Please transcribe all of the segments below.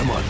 Come on.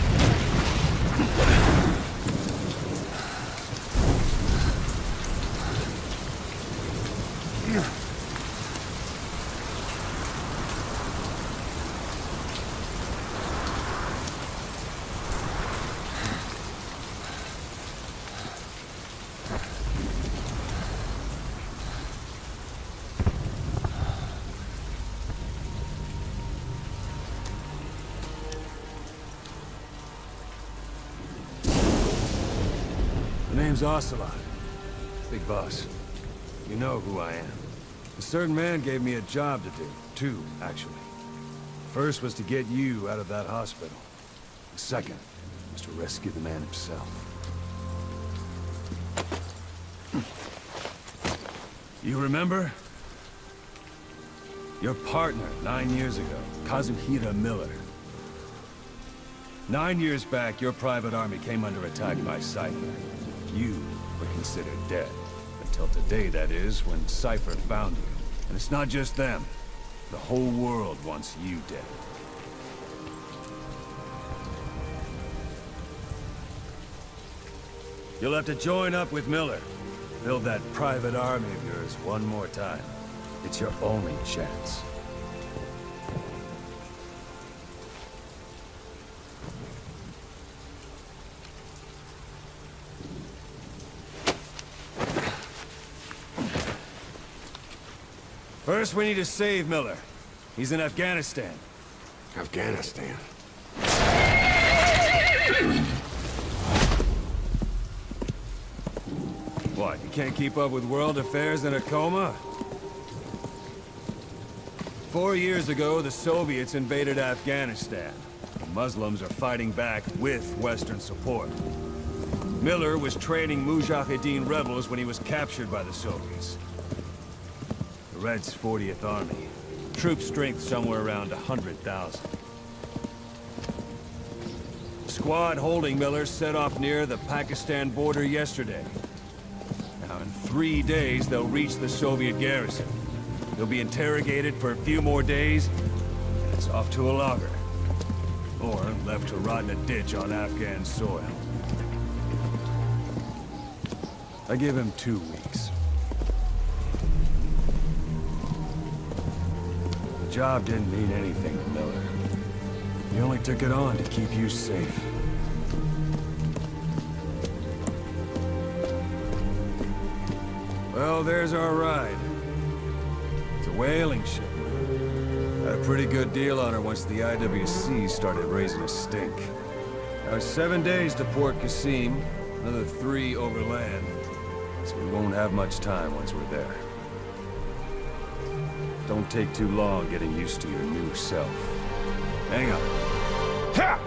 My name's Ocelot. Big boss. You know who I am. A certain man gave me a job to do. Two, actually. First was to get you out of that hospital. The second was to rescue the man himself. You remember? Your partner 9 years ago, Kazuhira Miller. 9 years back, your private army came under attack by Cypher. You were considered dead. Until today, that is, when Cypher found you. And it's not just them. The whole world wants you dead. You'll have to join up with Miller. Build that private army of yours one more time. It's your only chance. First, we need to save Miller. He's in Afghanistan. Afghanistan? What, you can't keep up with world affairs in a coma? 4 years ago, the Soviets invaded Afghanistan. The Muslims are fighting back with Western support. Miller was training Mujahideen rebels when he was captured by the Soviets. The Reds' 40th Army. Troop strength somewhere around 100,000. The squad holding Miller set off near the Pakistan border yesterday. Now, in 3 days, they'll reach the Soviet garrison. They'll be interrogated for a few more days, and it's off to a lager. Or left to rot in a ditch on Afghan soil. I give him 2 weeks. The job didn't mean anything to Miller. He only took it on to keep you safe. Well, there's our ride. It's a whaling ship. Had a pretty good deal on her once the IWC started raising a stink. Now, 7 days to Port Qasim, another 3 overland. So we won't have much time once we're there. Don't take too long getting used to your new self. Hang on. Ha!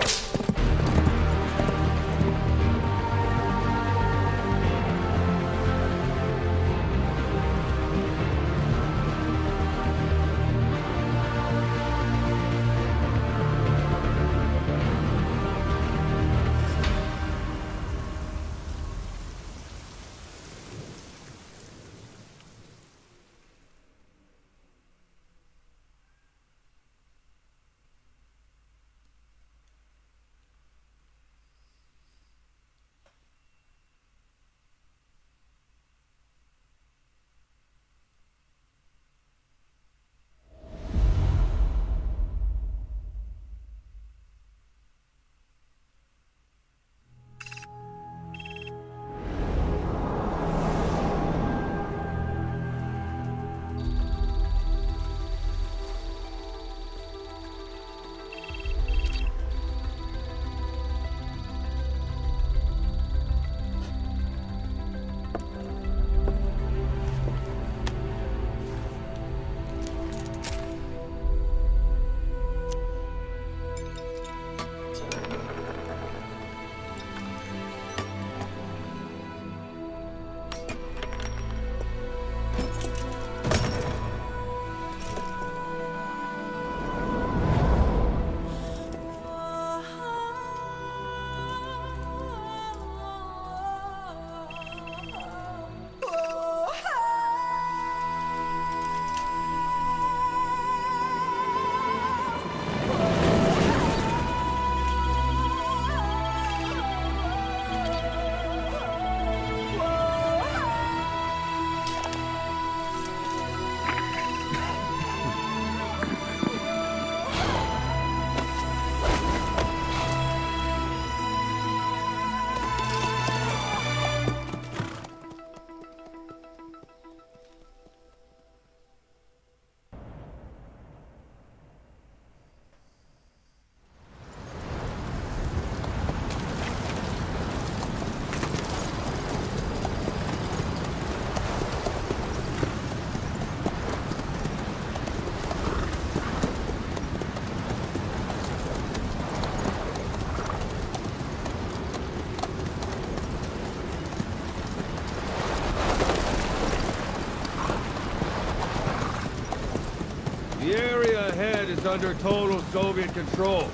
under total Soviet control.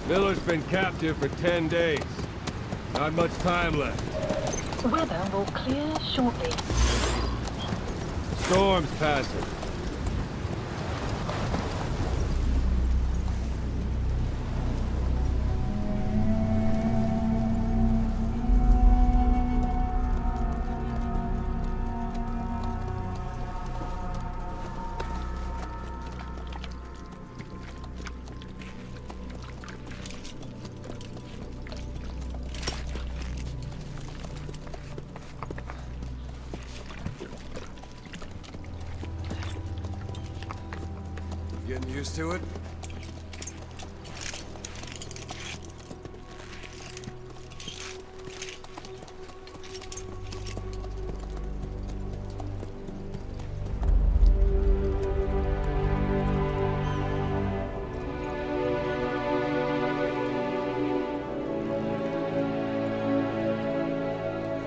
Miller's been captive for 10 days. Not much time left. Weather will clear shortly. Storm's passing. Getting used to it?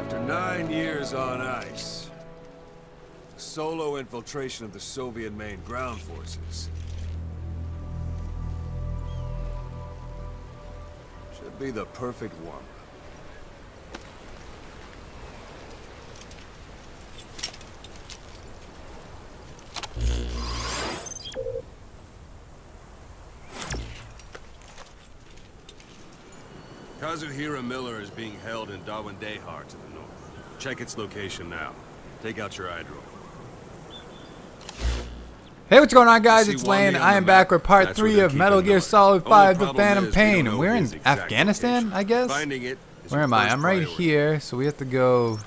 After 9 years on ice, solo infiltration of the Soviet main ground forces. Should be the perfect one. Kazuhira Miller is being held in Dawandehar to the north. Check its location now. Take out your eye drone. Hey, what's going on, guys? It's Lane. I am back with part 3 of Metal Gear Solid 5, The Phantom Pain. We're in Afghanistan, I guess? Where am I? I'm right here, so we have to go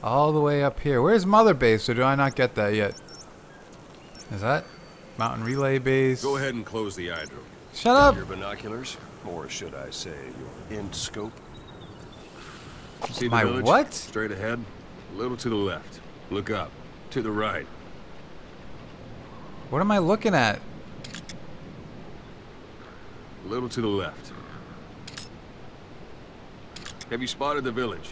all the way up here. Where's Mother Base, or do I not get that yet? Is that Mountain Relay Base? Go ahead and close the eye drone. Shut up! Your binoculars, or should I say your end scope. See the My village? what? Straight ahead, a little to the left. Look up, to the right. What am I looking at? A little to the left. Have you spotted the village?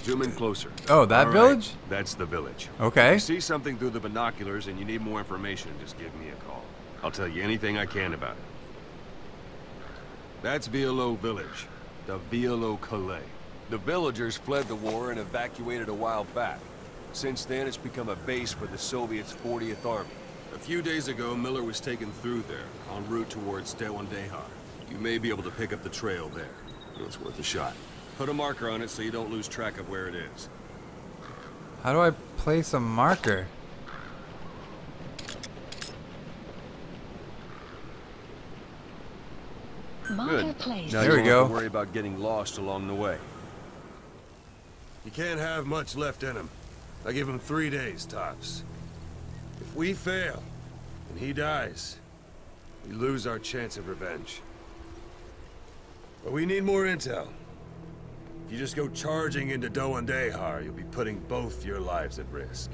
Zoom in closer. Oh, that All right, village? That's the village. Okay. If you see something through the binoculars and you need more information, just give me a call. I'll tell you anything I can about it. That's Violo Village, the Violo Calais. The villagers fled the war and evacuated a while back. Since then, it's become a base for the Soviets' 40th Army. A few days ago, Miller was taken through there, en route towards Dawandehar. You may be able to pick up the trail there. It's worth a shot. Put a marker on it so you don't lose track of where it is. How do I place a marker? Marker placed. Now There you we don't go. have to worry about getting lost along the way. You can't have much left in him. I give him 3 days, tops. If we fail, and he dies, we lose our chance of revenge. But we need more intel. If you just go charging into Dawandehar, you'll be putting both your lives at risk.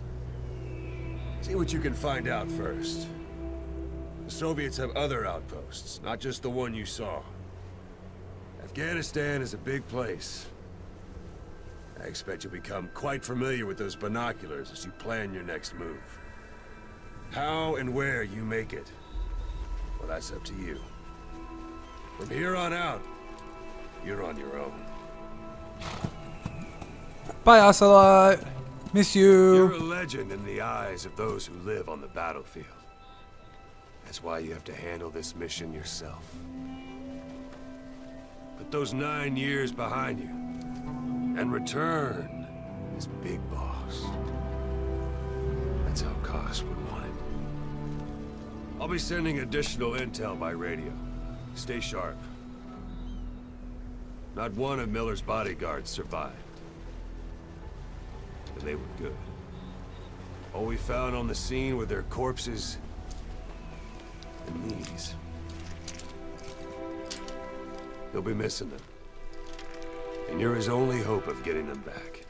See what you can find out first. The Soviets have other outposts, not just the one you saw. Afghanistan is a big place. I expect you'll become quite familiar with those binoculars as you plan your next move. How and where you make it, well, that's up to you. From here on out, you're on your own. Bye, Ocelot. Miss You're a you. legend in the eyes of those who live on the battlefield. That's why you have to handle this mission yourself. Put those 9 years behind you, and return as Big Boss. That's how Koss would want it. I'll be sending additional intel by radio. Stay sharp. Not one of Miller's bodyguards survived. But they were good. All we found on the scene were their corpses and these. You'll be missing them. And you're his only hope of getting them back.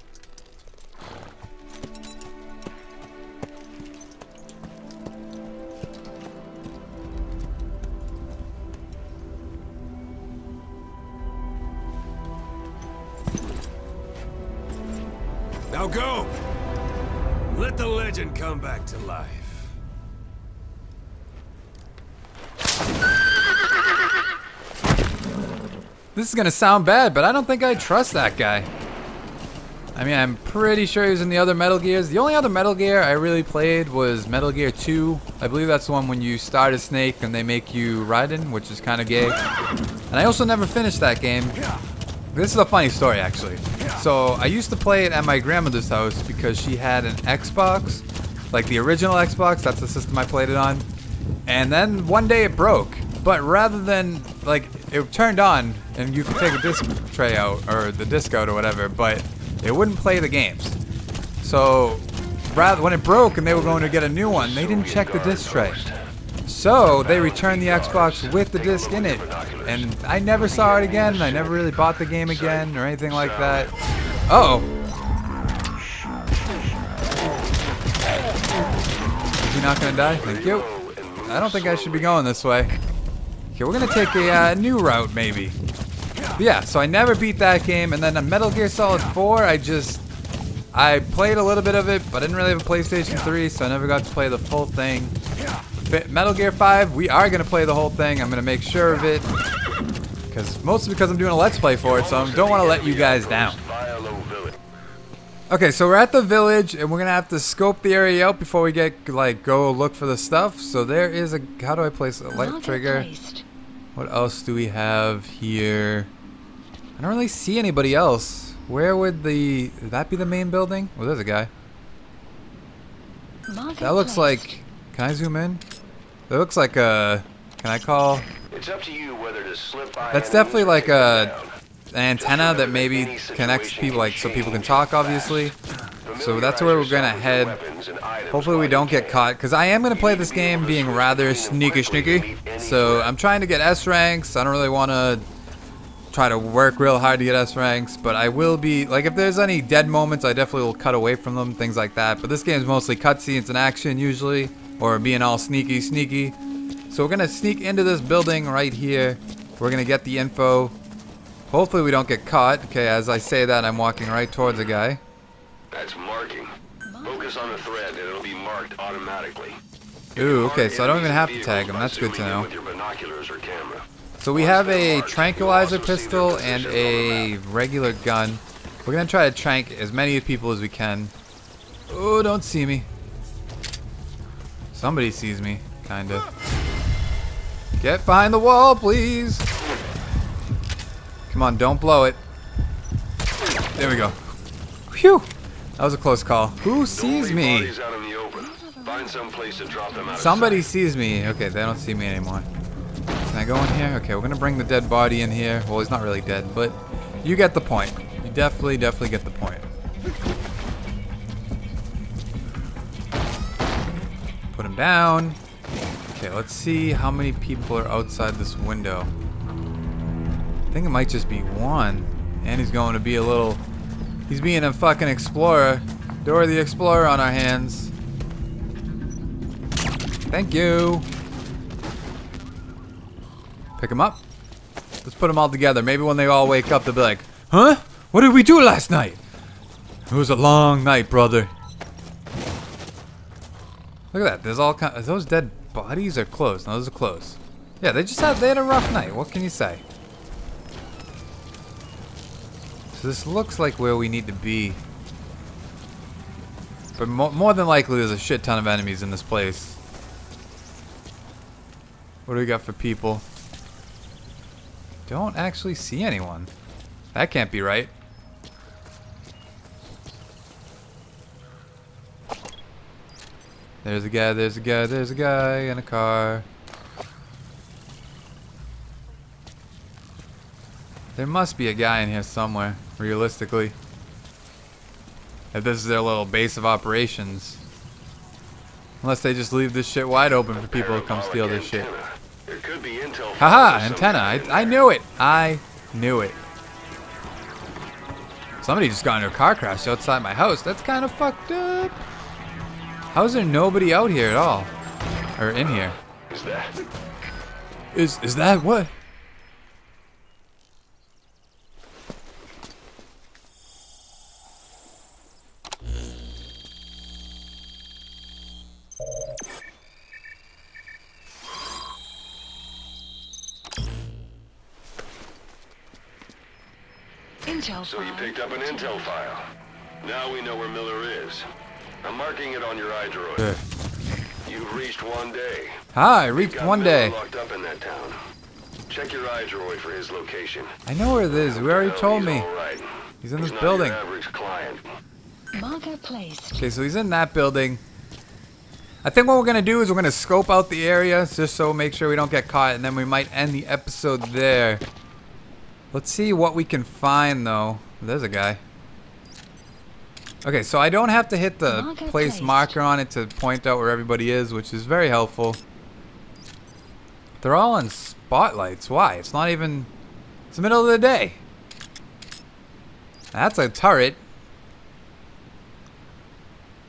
Now go! Let the legend come back to life. This is gonna sound bad, but I don't think I trust that guy. I mean, I'm pretty sure he was in the other Metal Gears. The only other Metal Gear I really played was Metal Gear 2. I believe that's the one when you start as Snake and they make you Raiden, which is kind of gay. And I also never finished that game. This is a funny story, actually. So, I used to play it at my grandmother's house because she had an Xbox. Like the original Xbox, that's the system I played it on. And then one day it broke. But rather than, like, it turned on and you could take a disc tray out, or the disc out or whatever, but it wouldn't play the games. So, when it broke and they were going to get a new one, they didn't check the disc tray. So, they returned the Xbox with the disc in it. And I never saw it again. I never really bought the game again or anything like that. Uh-oh. Is he not going to die? Thank you. I don't think I should be going this way. Okay, we're going to take a new route, maybe. But yeah, so I never beat that game. And then on Metal Gear Solid 4, I played a little bit of it, but I didn't really have a PlayStation 3, so I never got to play the full thing. Metal Gear 5, we are going to play the whole thing. I'm going to make sure of it. Mostly because I'm doing a Let's Play for it, so I don't want to let you guys down. Okay, so we're at the village, and we're going to have to scope the area out before we go look for the stuff. So there is a... How do I place a light trigger? What else do we have here? I don't really see anybody else. Where would would that be the main building? Oh, there's a guy. That looks like... Can I zoom in? That looks like a... Can I call... It's up to you whether to slip by. That's definitely like an antenna that maybe connects people, so people can talk, obviously. So that's where we're gonna head. Hopefully we don't get caught, because I am gonna play this game being rather sneaky. So I'm trying to get S ranks. I don't really want to try to work real hard to get S ranks, but I will be, like, if there's any dead moments, I definitely will cut away from them, things like that. But this game is mostly cutscenes and action usually, or being all sneaky. So we're gonna sneak into this building right here. We're gonna get the info. Hopefully we don't get caught. Okay, as I say that, I'm walking right towards a guy. That's marking. Focus on the thread and it'll be marked automatically. Ooh, okay, so I don't even have to tag him. That's good to know. So we have a tranquilizer pistol and a regular gun. We're gonna try to trank as many people as we can. Oh, don't see me. Somebody sees me, kinda. Get behind the wall, please. Come on, don't blow it. There we go. Phew. That was a close call. Who sees me? Somebody sees me. Okay, they don't see me anymore. Can I go in here? Okay, we're gonna bring the dead body in here. Well, he's not really dead, but you get the point. You definitely get the point. Put him down. Okay, let's see how many people are outside this window. I think it might just be one. And he's going to be a little... He's being a fucking explorer. Dora the Explorer on our hands. Thank you. Pick him up. Let's put them all together. Maybe when they all wake up, they'll be like, huh? What did we do last night? It was a long night, brother. Look at that. There's all kinds... Are those dead bodies or closed? No, those are closed. Yeah, they had a rough night. What can you say? So this looks like where we need to be. But more than likely, there's a shit ton of enemies in this place. What do we got for people? Don't actually see anyone. That can't be right. There's a guy, there's a guy, there's a guy in a car. There must be a guy in here somewhere, realistically. If this is their little base of operations. Unless they just leave this shit wide open for people to come steal this shit. Haha, antenna. I knew it. I knew it. Somebody just got into a car crash outside my house. That's kind of fucked up. How is there nobody out here at all? Or in here? Is that what? Intel So you file. picked up an intel file. Now we know where Miller is. I'm marking it on your iDroid. You've reached 1 day. Hi, reached 1 day. Locked up in that town. Check your iDroid for his location. I know where it is. You already told me. Right. He's in this Not building. your average client. Marker placed. Okay, so he's in that building. I think what we're gonna do is we're gonna scope out the area just so make sure we don't get caught, and then we might end the episode there. Let's see what we can find though. There's a guy. Okay, so I don't have to hit the place marker on it to point out where everybody is, which is very helpful. They're all on spotlights. Why? It's not even... It's the middle of the day. That's a turret.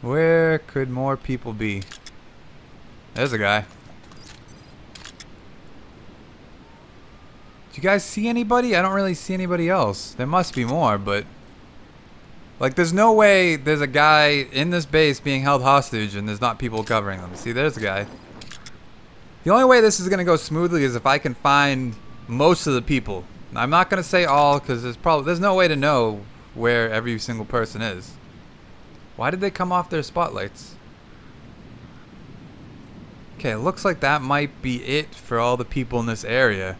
Where could more people be? There's a guy. Do you guys see anybody? I don't really see anybody else. There must be more, but... Like, there's no way there's a guy in this base being held hostage and there's not people covering them. See, there's a guy. The only way this is going to go smoothly is if I can find most of the people. I'm not going to say all because there's no way to know where every single person is. Why did they come off their spotlights? Okay, it looks like that might be it for all the people in this area.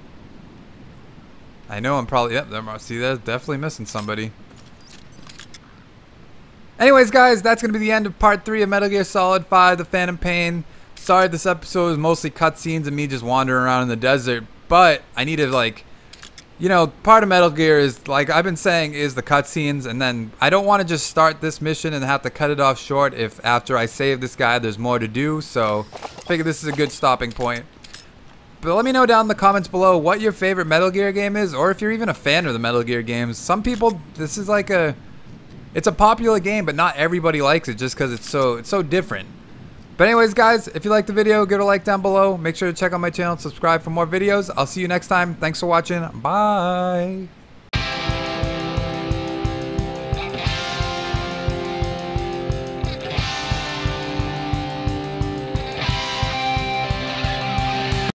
I know I'm probably... Yep, see, there's definitely missing somebody. Anyways, guys, that's going to be the end of part 3 of Metal Gear Solid 5, The Phantom Pain. Sorry this episode is mostly cutscenes and me just wandering around in the desert, but I needed, like, you know, part of Metal Gear is, like I've been saying, is the cutscenes, and then I don't want to just start this mission and have to cut it off short if after I save this guy there's more to do, so I figure this is a good stopping point. But let me know down in the comments below what your favorite Metal Gear game is, or if you're even a fan of the Metal Gear games. Some people, this is like a... It's a popular game, but not everybody likes it just because it's so different. But anyways, guys, if you liked the video, give it a like down below. Make sure to check out my channel and subscribe for more videos. I'll see you next time. Thanks for watching. Bye.